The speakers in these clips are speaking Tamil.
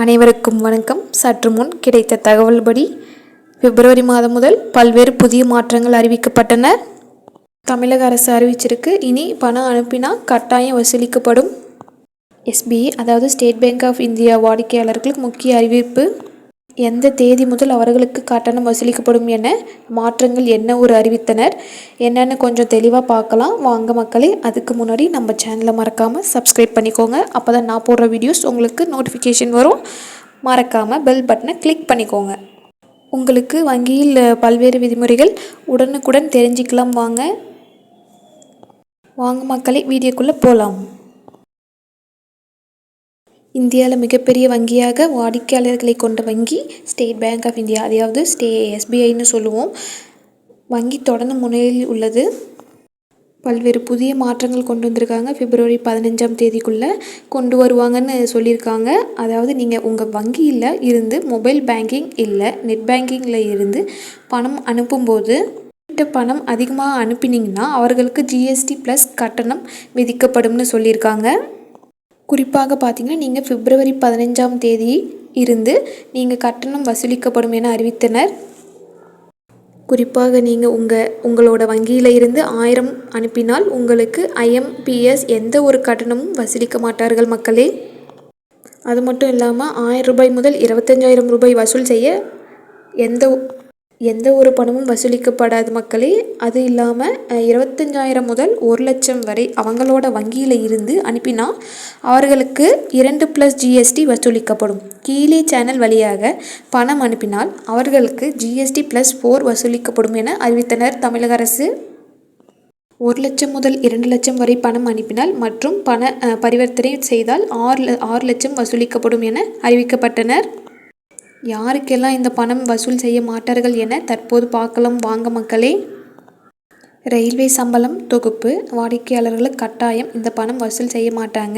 அனைவருக்கும் வணக்கம். சற்று முன் கிடைத்த தகவல்படி பிப்ரவரி மாதம் முதல் பல்வேறு புதிய மாற்றங்கள் அறிவிக்கப்பட்டன. தமிழக அரசு அறிவிச்சிருக்கு, இனி பணம் அனுப்பினா கட்டாயம் வசூலிக்கப்படும். எஸ்பிஐ அதாவது ஸ்டேட் பேங்க் ஆஃப் இந்தியா வாடிக்கையாளர்களுக்கு முக்கிய அறிவிப்பு. எந்த தேதி முதல் அவர்களுக்கு கட்டணம் வசூலிக்கப்படும் என மாற்றங்கள் என்ன ஒரு அறிவித்தனர். என்னென்னு கொஞ்சம் தெளிவாக பார்க்கலாம் வாங்க மக்களே. அதுக்கு முன்னாடி நம்ம சேனலை மறக்காமல் சப்ஸ்கிரைப் பண்ணிக்கோங்க. அப்போ தான் நான் போடுற வீடியோஸ் உங்களுக்கு நோட்டிஃபிகேஷன் வரும். மறக்காமல் பெல் பட்டனை கிளிக் பண்ணிக்கோங்க. உங்களுக்கு வங்கியில் பல்வேறு விதிமுறைகள் உடனுக்குடன் தெரிஞ்சுக்கலாம். வாங்க மக்களே, வீடியோக்குள்ளே போகலாம். இந்தியாவில் மிகப்பெரிய வங்கியாக வாடிக்கையாளர்களை கொண்ட வங்கி ஸ்டேட் பேங்க் ஆஃப் இந்தியா, அதாவது எஸ்பிஐன்னு சொல்லுவோம். வங்கி தொடர்ந்து முன்னிலையில் உள்ளது. பல்வேறு புதிய மாற்றங்கள் கொண்டு வந்திருக்காங்க. பிப்ரவரி 15ஆம் தேதிக்குள்ளே கொண்டு வருவாங்கன்னு சொல்லியிருக்காங்க. அதாவது நீங்கள் உங்கள் வங்கியில் இருந்து மொபைல் பேங்கிங் இல்லை நெட் பேங்கிங்கில் இருந்து பணம் அனுப்பும்போது பணம் அதிகமாக அனுப்பினீங்கன்னா அவர்களுக்கு ஜிஎஸ்டி ப்ளஸ் கட்டணம் விதிக்கப்படும்னு சொல்லியிருக்காங்க. குறிப்பாக பார்த்தீங்கன்னா நீங்கள் பிப்ரவரி 15ஆம் தேதி இருந்து நீங்கள் கட்டணம் வசூலிக்கப்படும் என அறிவித்தனர். குறிப்பாக நீங்கள் உங்களோட வங்கியில் இருந்து 1000 அனுப்பினால் உங்களுக்கு ஐஎம்பிஎஸ் எந்த ஒரு கட்டணமும் வசூலிக்க மாட்டார்கள் மக்களே. அது மட்டும் இல்லாமல் 1000 ரூபாய் முதல் 25,000 ரூபாய் வசூல் செய்ய எந்த ஒரு பணமும் வசூலிக்கப்படாது மக்களே. அது இல்லாமல் 25,000 முதல் 1,00,000 வரை அவங்களோட வங்கியில் இருந்து அனுப்பினா அவர்களுக்கு 2+ ஜிஎஸ்டி வசூலிக்கப்படும். கீழே சேனல் வழியாக பணம் அனுப்பினால் அவர்களுக்கு ஜிஎஸ்டி +4 வசூலிக்கப்படும் என அறிவித்தனர் தமிழக அரசு. 1,00,000 முதல் 2,00,000 வரை பணம் அனுப்பினால் மற்றும் பண பரிவர்த்தனை செய்தால் 6 லட்சம் வசூலிக்கப்படும் என அறிவிக்கப்பட்டனர். யாருக்கெல்லாம் இந்த பணம் வசூல் செய்ய மாட்டார்கள் என தற்போது பார்க்கலாம் வாங்க மக்களே. ரயில்வே சம்பளம் தொகுப்பு வாடிக்கையாளர்களுக்கு கட்டாயம் இந்த பணம் வசூல் செய்ய மாட்டாங்க.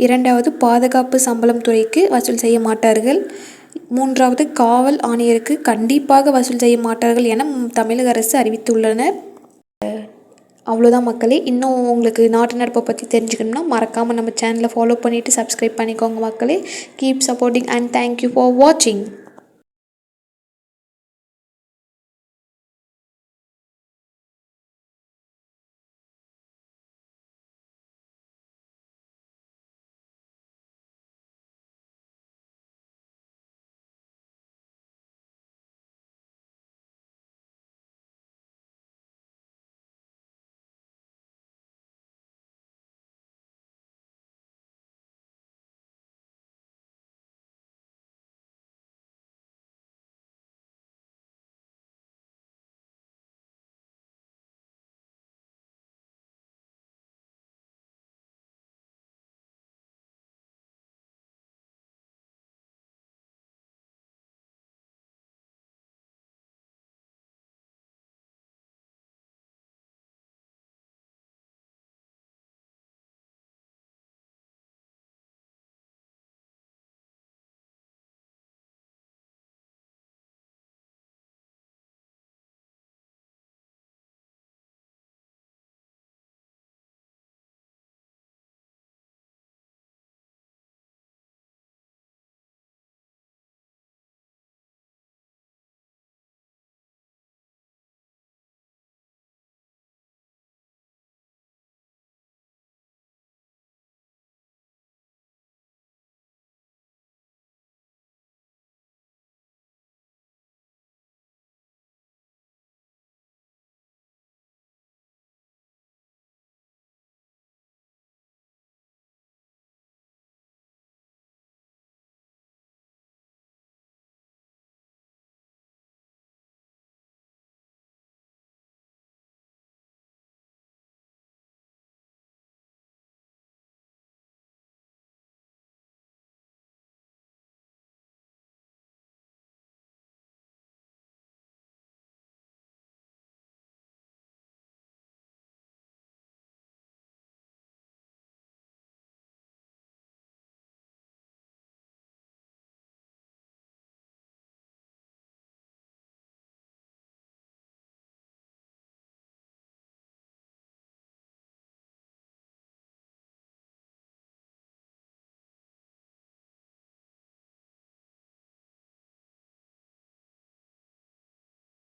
2வது பாதுகாப்பு சம்பளம் துறைக்கு வசூல் செய்ய மாட்டார்கள். 3வது காவல் ஆணையருக்கு கண்டிப்பாக வசூல் செய்ய மாட்டார்கள் என தமிழக அரசு அறிவித்துள்ளனர். அவ்வளோதான் மக்களே. இன்னும் உங்களுக்கு நாட்டு நடப்பை பற்றி தெரிஞ்சுக்கணும்னா மறக்காமல் நம்ம சேனலை ஃபாலோ பண்ணிவிட்டு சப்ஸ்கிரைப் பண்ணிக்கோங்க மக்களே. Keep supporting and thank you for வாட்சிங்.